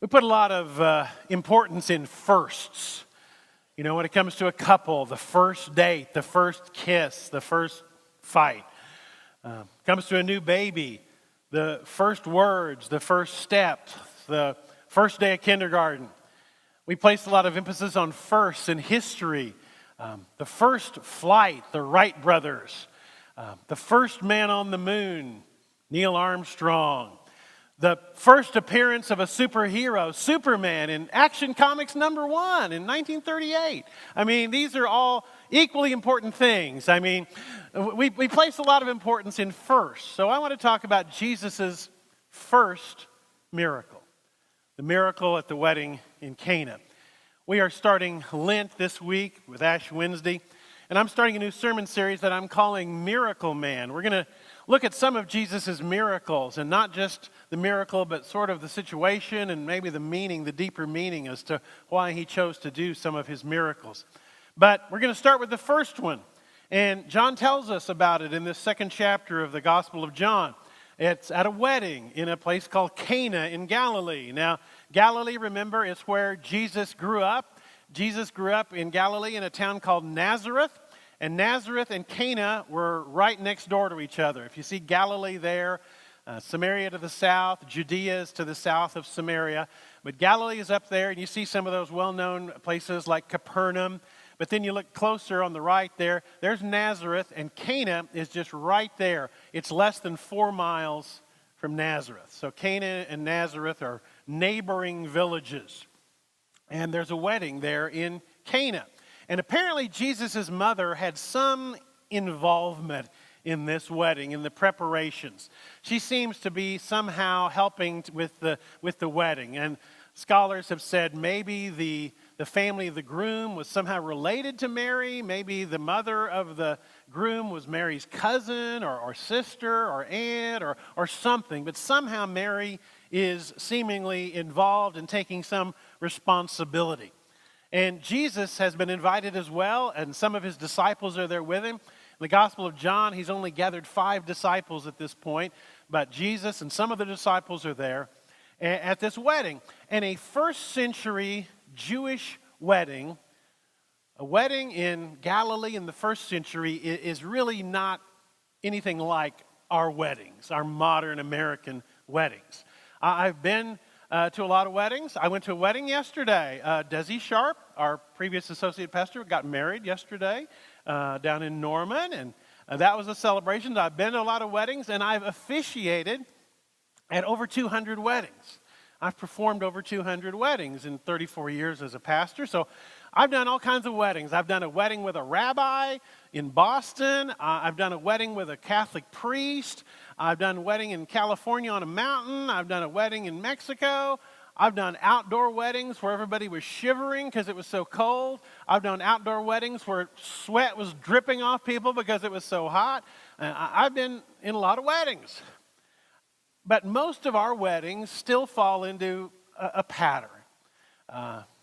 We put a lot of importance in firsts. You know, when it comes to a couple, the first date, the first kiss, the first fight. Comes to a new baby, the first words, the first steps, the first day of kindergarten. We place a lot of emphasis on firsts in history. The first flight, the Wright brothers. The first man on the moon, Neil Armstrong. The first appearance of a superhero, Superman, in Action Comics #1 in 1938. I mean, these are all equally important things. I mean, we place a lot of importance in first. So I want to talk about Jesus' first miracle, the miracle at the wedding in Cana. We are starting Lent this week with Ash Wednesday, and I'm starting a new sermon series that I'm calling Miracle Man. We're going to look at some of Jesus' miracles, and not just the miracle, but sort of the situation and maybe the meaning, the deeper meaning as to why he chose to do some of his miracles. But we're going to start with the first one, and John tells us about it in this second chapter of the Gospel of John. It's at a wedding in a place called Cana in Galilee. Now, Galilee, remember, is where Jesus grew up. Jesus grew up in Galilee in a town called Nazareth. And Nazareth and Cana were right next door to each other. If you see Galilee there, Samaria to the south, Judea is to the south of Samaria. But Galilee is up there, and you see some of those well-known places like Capernaum. But then you look closer on the right there, there's Nazareth, and Cana is just right there. It's less than 4 miles from Nazareth. So Cana and Nazareth are neighboring villages. And there's a wedding there in Cana. And apparently Jesus' mother had some involvement in this wedding, in the preparations. She seems to be somehow helping with the wedding. And scholars have said maybe the family of the groom was somehow related to Mary. Maybe the mother of the groom was Mary's cousin or sister or aunt or something. But somehow Mary is seemingly involved in taking some responsibility. And Jesus has been invited as well, and some of his disciples are there with him. In the Gospel of John, he's only gathered 5 disciples at this point, but Jesus and some of the disciples are there at this wedding. And a first century Jewish wedding, a wedding in Galilee in the first century, is really not anything like our weddings, our modern American weddings. I've been to a lot of weddings. I went to a wedding yesterday. Desi Sharp, our previous associate pastor, got married yesterday down in Norman, and that was a celebration. I've been to a lot of weddings, and I've officiated at over 200 weddings. I've performed over 200 weddings in 34 years as a pastor, so I've done all kinds of weddings. I've done a wedding with a rabbi in Boston. I've done a wedding with a Catholic priest. I've done a wedding in California on a mountain. I've done a wedding in Mexico. I've done outdoor weddings where everybody was shivering because it was so cold. I've done outdoor weddings where sweat was dripping off people because it was so hot. I've been in a lot of weddings. But most of our weddings still fall into a pattern.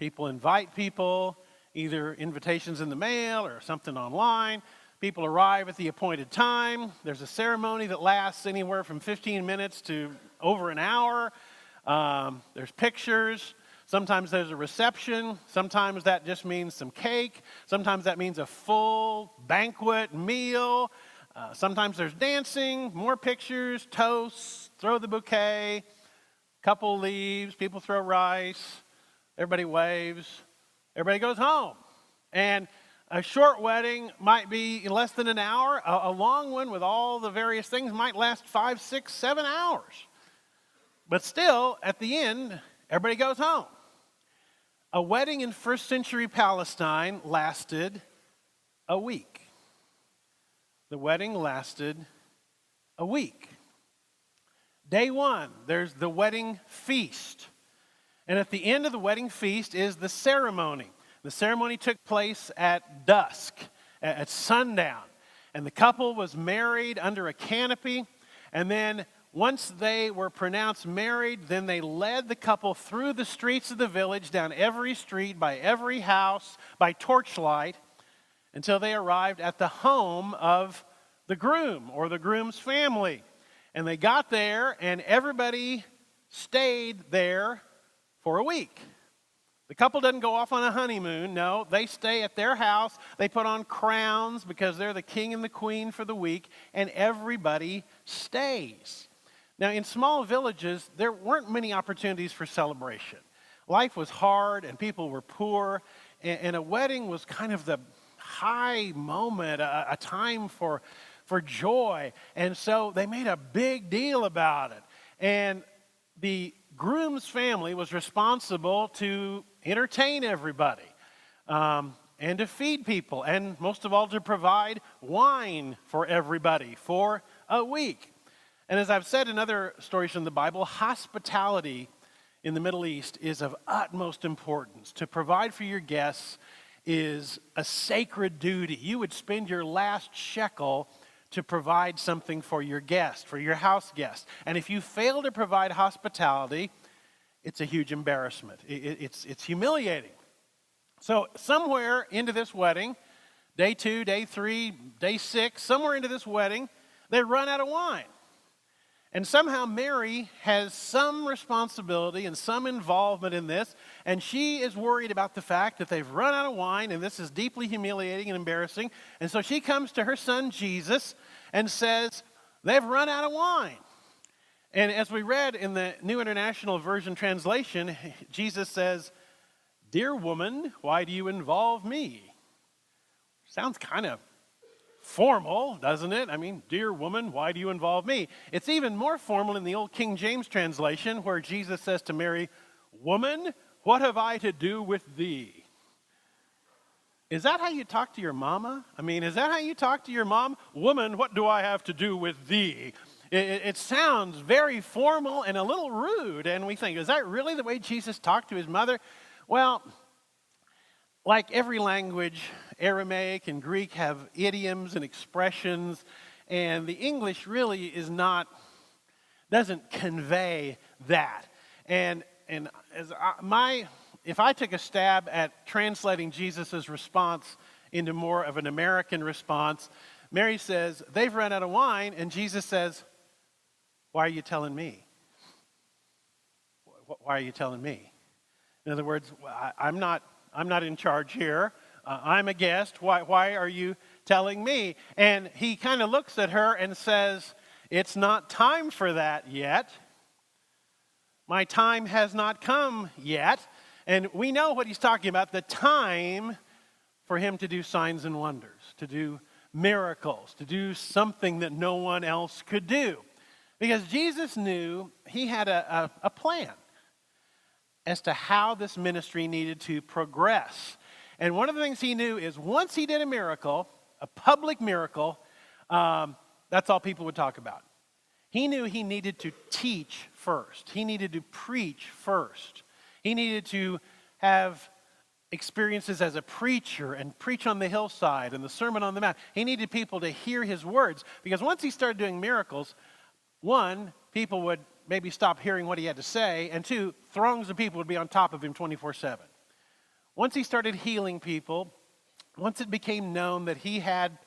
People invite people, either invitations in the mail or something online. People arrive at the appointed time. There's a ceremony that lasts anywhere from 15 minutes to over an hour. There's pictures. Sometimes there's a reception. Sometimes that just means some cake. Sometimes that means a full banquet meal. Sometimes there's dancing, more pictures, toasts, throw the bouquet, couple leaves, people throw rice, everybody waves, everybody goes home. And a short wedding might be less than an hour. A long one with all the various things might last 5, 6, 7 hours. But still, at the end, everybody goes home. A wedding in first century Palestine lasted a week. The wedding lasted a week. Day 1, there's the wedding feast. And at the end of the wedding feast is the ceremony. The ceremony took place at dusk, at sundown. And the couple was married under a canopy. And then once they were pronounced married, then they led the couple through the streets of the village, down every street, by every house, by torchlight, until they arrived at the home of the groom or the groom's family. And they got there, and everybody stayed there for a week. The couple doesn't go off on a honeymoon. No, they stay at their house. They put on crowns because they're the king and the queen for the week, and everybody stays. Now, in small villages, there weren't many opportunities for celebration. Life was hard, and people were poor, and a wedding was kind of the high moment, a time for joy. And so they made a big deal about it. And the groom's family was responsible to entertain everybody and to feed people, and most of all to provide wine for everybody for a week. And as I've said in other stories from the Bible, hospitality in the Middle East is of utmost importance. To provide for your guests is a sacred duty. You would spend your last shekel to provide something for your guest, for your house guest. And if you fail to provide hospitality, it's a huge embarrassment. It's humiliating. So somewhere into this wedding, day 2, day 3, day 6, somewhere into this wedding, they run out of wine. And somehow Mary has some responsibility and some involvement in this, and she is worried about the fact that they've run out of wine, and this is deeply humiliating and embarrassing. And so she comes to her son Jesus and says, they've run out of wine. And as we read in the New International Version translation, Jesus says, "Dear woman, why do you involve me?" Sounds kind of formal, doesn't it? I mean, dear woman, why do you involve me? It's even more formal in the old King James translation, where Jesus says to Mary, "Woman, what have I to do with thee?" Is that how you talk to your mama? I mean, is that how you talk to your mom? Woman, what do I have to do with thee? It sounds very formal and a little rude, and we think, is that really the way Jesus talked to his mother? Well, like every language, Aramaic and Greek have idioms and expressions, and the English really doesn't convey that. And if I took a stab at translating Jesus' response into more of an American response, Mary says, they've run out of wine, and Jesus says, why are you telling me? Why are you telling me? In other words, I'm not in charge here. I'm a guest. Why are you telling me? And he kind of looks at her and says, it's not time for that yet. My time has not come yet. And we know what he's talking about, the time for him to do signs and wonders, to do miracles, to do something that no one else could do. Because Jesus knew he had a plan as to how this ministry needed to progress. And one of the things he knew is once he did a miracle, a public miracle, that's all people would talk about. He knew he needed to teach first. He needed to preach first. He needed to have experiences as a preacher and preach on the hillside and the Sermon on the Mount. He needed people to hear his words, because once he started doing miracles, one, people would maybe stop hearing what he had to say, and two, throngs of people would be on top of him 24/7. Once he started healing people, once it became known that he had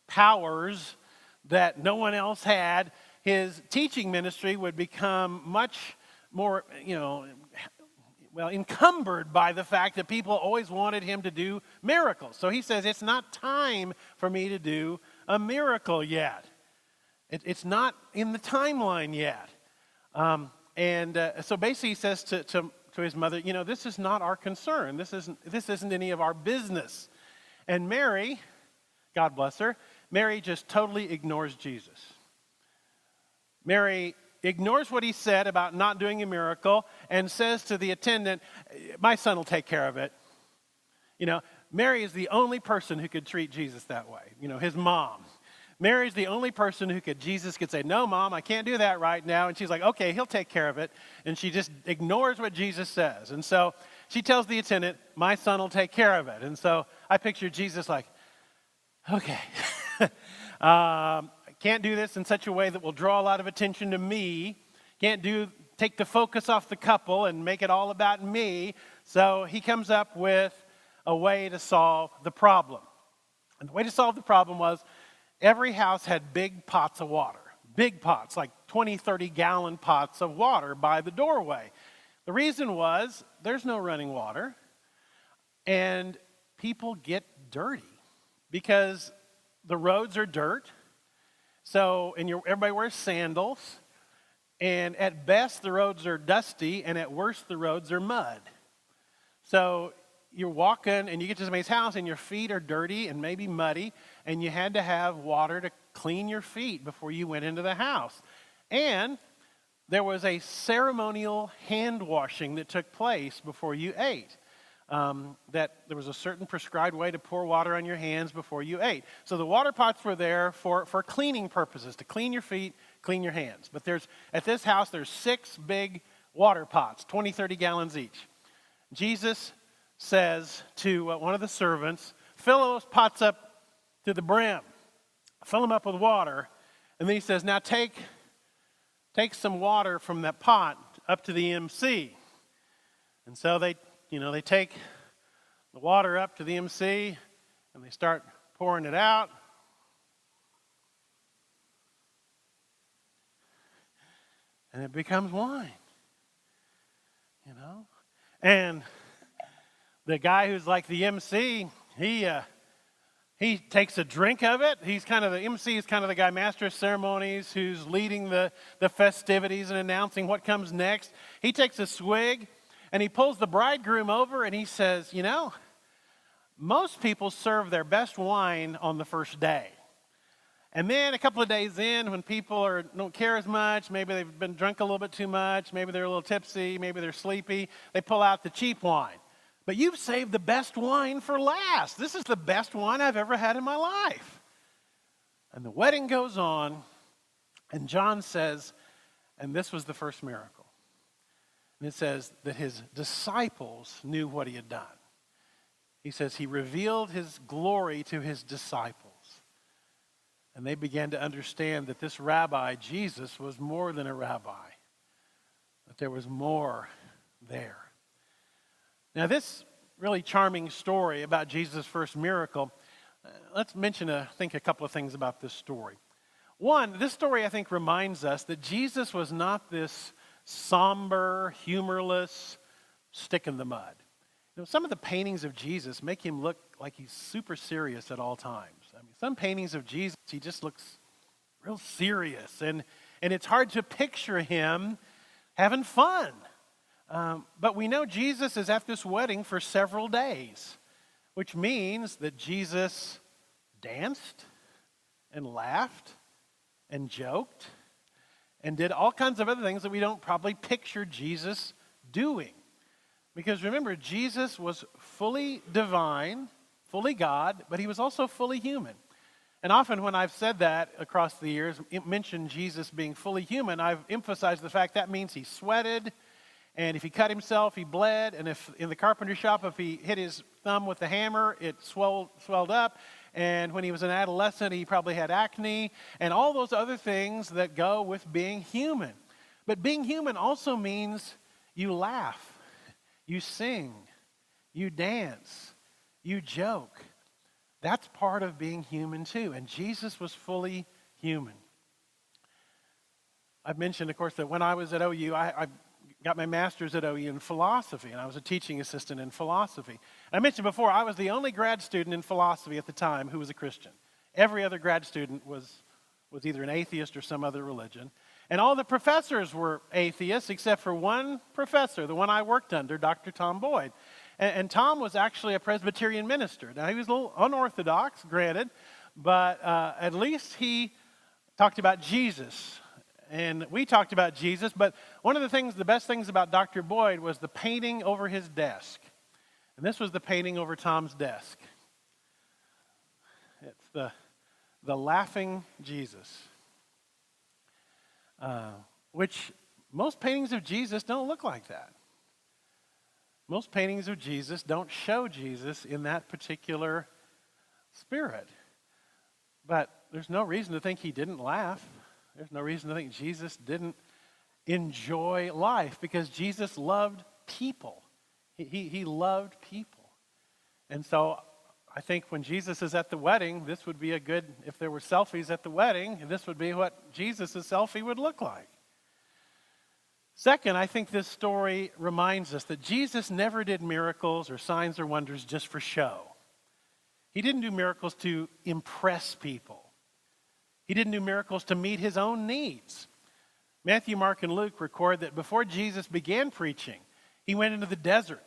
powers that no one else had, his teaching ministry would become much more, encumbered by the fact that people always wanted him to do miracles. So he says, it's not time for me to do a miracle yet. It's not in the timeline yet. So basically he says to his mother, this is not our concern. This isn't any of our business. And Mary, God bless her, Mary just totally ignores Jesus. Mary ignores what he said about not doing a miracle and says to the attendant, my son will take care of it. Mary is the only person who could treat Jesus that way, his mom. Mary's the only person Jesus could say, no, Mom, I can't do that right now. And she's like, okay, he'll take care of it. And she just ignores what Jesus says. And so she tells the attendant, my son will take care of it. And so I picture Jesus like, okay, can't do this in such a way that will draw a lot of attention to me. Can't take the focus off the couple and make it all about me. So he comes up with a way to solve the problem. And the way to solve the problem was, every house had big pots of water, big pots, like 20, 30-gallon pots of water by the doorway. The reason was there's no running water, and people get dirty because the roads are dirt. So, and everybody wears sandals, and at best the roads are dusty, and at worst the roads are mud. So you're walking, and you get to somebody's house, and your feet are dirty and maybe muddy, and you had to have water to clean your feet before you went into the house. And there was a ceremonial hand washing that took place before you ate. That there was a certain prescribed way to pour water on your hands before you ate. So the water pots were there for cleaning purposes, to clean your feet, clean your hands. But at this house, there's 6 big water pots, 20, 30 gallons each. Jesus says to one of the servants, fill those pots up to the brim. Fill them up with water. And then he says, now take some water from that pot up to the MC. And so they take the water up to the MC and they start pouring it out. And it becomes wine, And the guy who's like the MC, he takes a drink of it. The MC is kind of the guy, master of ceremonies, who's leading the festivities and announcing what comes next. He takes a swig and he pulls the bridegroom over and he says, most people serve their best wine on the first day. And then a couple of days in, when people don't care as much, maybe they've been drunk a little bit too much, maybe they're a little tipsy, maybe they're sleepy, they pull out the cheap wine. But you've saved the best wine for last. This is the best wine I've ever had in my life. And the wedding goes on, and John says, and this was the first miracle. And it says that his disciples knew what he had done. He says he revealed his glory to his disciples. And they began to understand that this rabbi, Jesus, was more than a rabbi. That there was more there. Now, this really charming story about Jesus' first miracle, let's mention, a couple of things about this story. One, this story, I think, reminds us that Jesus was not this somber, humorless stick in the mud. Some of the paintings of Jesus make him look like he's super serious at all times. Some paintings of Jesus, he just looks real serious, and it's hard to picture him having fun. But we know Jesus is at this wedding for several days, which means that Jesus danced and laughed and joked and did all kinds of other things that we don't probably picture Jesus doing. Because remember, Jesus was fully divine, fully God, but he was also fully human. And often when I've said that across the years, mentioned Jesus being fully human, I've emphasized the fact that means he sweated, and if he cut himself, he bled, and if in the carpenter shop, if he hit his thumb with the hammer, it swelled up, and when he was an adolescent, he probably had acne, and all those other things that go with being human. But being human also means you laugh, you sing, you dance, you joke. That's part of being human too, and Jesus was fully human. I've mentioned, of course, that when I was at OU, I got my master's at OU in philosophy, and I was a teaching assistant in philosophy. I mentioned before, I was the only grad student in philosophy at the time who was a Christian. Every other grad student was either an atheist or some other religion. And all the professors were atheists except for one professor, the one I worked under, Dr. Tom Boyd. And Tom was actually a Presbyterian minister. Now, he was a little unorthodox, granted, but at least he talked about Jesus. And we talked about Jesus, but one of the best things about Dr. Boyd was the painting over his desk. And this was the painting over Tom's desk. It's the laughing Jesus. Which most paintings of Jesus don't look like that. Most paintings of Jesus don't show Jesus in that particular spirit. But there's no reason to think he didn't laugh. There's no reason to think Jesus didn't enjoy life, because Jesus loved people. He loved people. And so I think when Jesus is at the wedding, this would be if there were selfies at the wedding, this would be what Jesus' selfie would look like. Second, I think this story reminds us that Jesus never did miracles or signs or wonders just for show. He didn't do miracles to impress people. He didn't do miracles to meet his own needs. Matthew, Mark, and Luke record that before Jesus began preaching, he went into the desert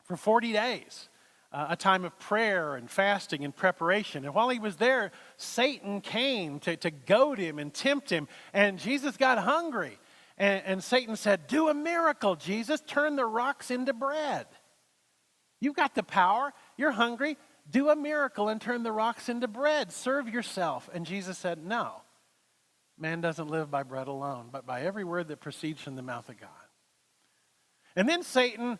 for 40 days, a time of prayer and fasting and preparation. And while he was there, Satan came to goad him and tempt him. And Jesus got hungry. And Satan said, "Do a miracle, Jesus. Turn the rocks into bread. You've got the power. You're hungry. Do a miracle and turn the rocks into bread. Serve yourself." And Jesus said, "No. Man doesn't live by bread alone, but by every word that proceeds from the mouth of God." And then Satan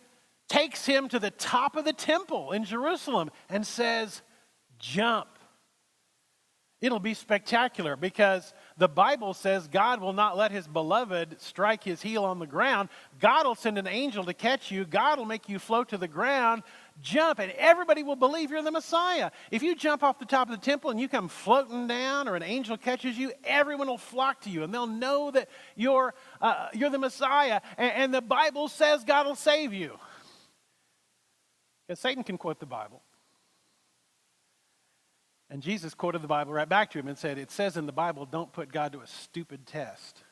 takes him to the top of the temple in Jerusalem and says, "Jump. It'll be spectacular," because the Bible says God will not let his beloved strike his heel on the ground. God will send an angel to catch you. God will make you float to the ground. Jump, and everybody will believe you're the Messiah. If you jump off the top of the temple and you come floating down, or an angel catches you, everyone will flock to you, and they'll know that you're the Messiah. And the Bible says God will save you. Because Satan can quote the Bible. And Jesus quoted the Bible right back to him and said, "It says in the Bible, don't put God to a stupid test."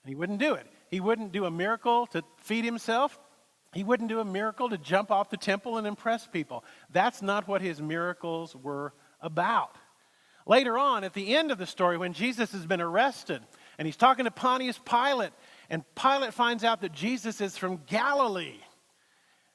And he wouldn't do it. He wouldn't do a miracle to feed himself. He wouldn't do a miracle to jump off the temple and impress people. That's not what his miracles were about. Later on, at the end of the story, when Jesus has been arrested, and he's talking to Pontius Pilate, and Pilate finds out that Jesus is from Galilee.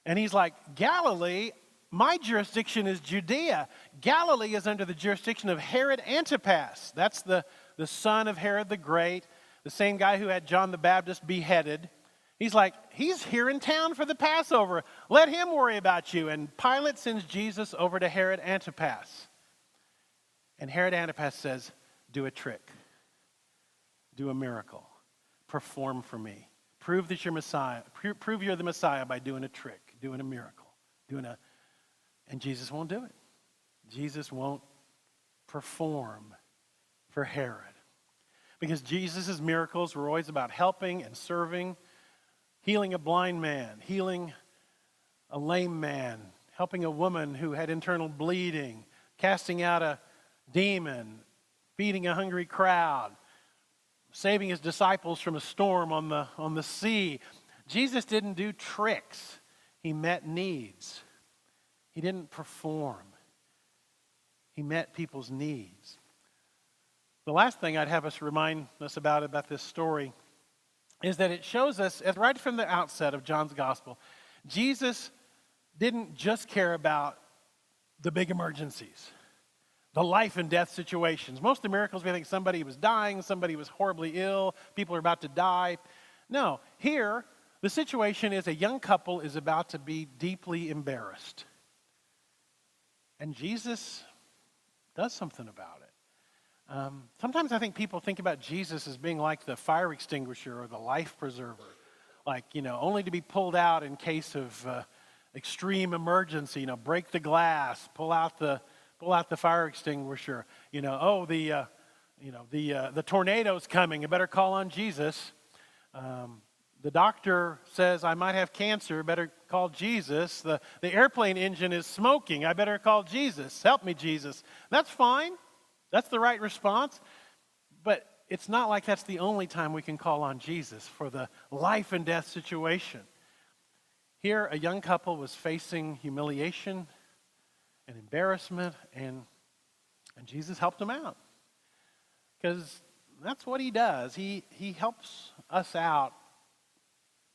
And he's like, "Galilee? My jurisdiction is Judea. Galilee is under the jurisdiction of Herod Antipas." That's the son of Herod the Great, the same guy who had John the Baptist beheaded. He's like, "He's here in town for the Passover. Let him worry about you." And Pilate sends Jesus over to Herod Antipas. And Herod Antipas says, "Do a trick. Do a miracle. Perform for me. Prove that you're Messiah. Prove you're the Messiah by doing a trick, doing a miracle, And Jesus won't do it. Jesus won't perform for Herod. Because Jesus' miracles were always about helping and serving, healing a blind man, healing a lame man, helping a woman who had internal bleeding, casting out a demon, feeding a hungry crowd, saving his disciples from a storm on the sea. Jesus didn't do tricks. He met needs. He didn't perform. He met people's needs. The last thing I'd have us remind us about this story is that it shows us, right from the outset of John's gospel, Jesus didn't just care about the big emergencies, the life and death situations. Most of the miracles, we think somebody was dying, somebody was horribly ill, people are about to die. No, here, the situation is a young couple is about to be deeply embarrassed. And Jesus does something about it. Sometimes I think people think about Jesus as being like the fire extinguisher or the life preserver. Like, only to be pulled out in case of extreme emergency. Break the glass, pull out the fire extinguisher. The tornado's coming. I better call on Jesus. The doctor says I might have cancer, better call Jesus. The airplane engine is smoking, I better call Jesus. Help me, Jesus. That's fine. That's the right response. But it's not like that's the only time we can call on Jesus for the life and death situation. Here, a young couple was facing humiliation and embarrassment, and Jesus helped them out. Because that's what he does. He helps us out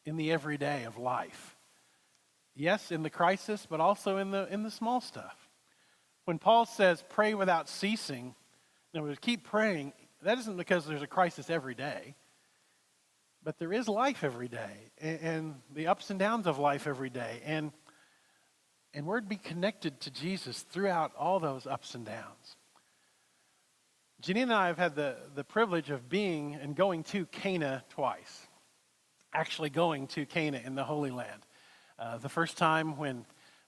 in the everyday of life. Yes, in the crisis, but also in the small stuff. When Paul says pray without ceasing, keep praying, that isn't because there's a crisis every day, but there is life every day, and the ups and downs of life every day, and we're to be connected to Jesus throughout all those ups and downs. Janine and I have had the privilege of being and going to Cana twice. Actually going to Cana in the Holy Land. The first time when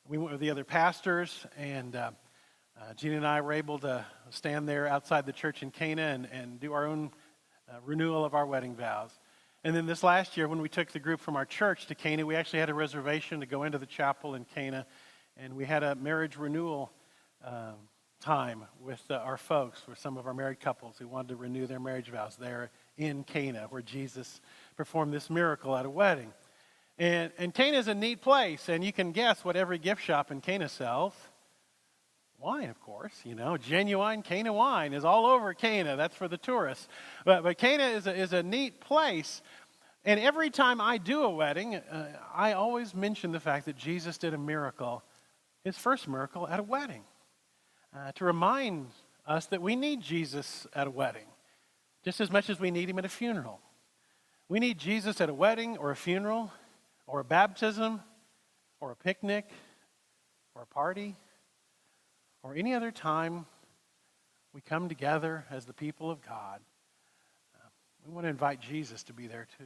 we went with the other pastors, and Gina and I were able to stand there outside the church in Cana and do our own renewal of our wedding vows. And then this last year, when we took the group from our church to Cana, we actually had a reservation to go into the chapel in Cana, and we had a marriage renewal time with our folks, with some of our married couples who wanted to renew their marriage vows there in Cana, where Jesus performed this miracle at a wedding. And Cana is a neat place, and you can guess what every gift shop in Cana sells. Wine, of course, genuine Cana wine is all over Cana. That's for the tourists. But Cana is a neat place. And every time I do a wedding, I always mention the fact that Jesus did a miracle, his first miracle, at a wedding, to remind us that we need Jesus at a wedding, just as much as we need him at a funeral. We need Jesus at a wedding or a funeral or a baptism or a picnic or a party, or any other time we come together as the people of God. We want to invite Jesus to be there too.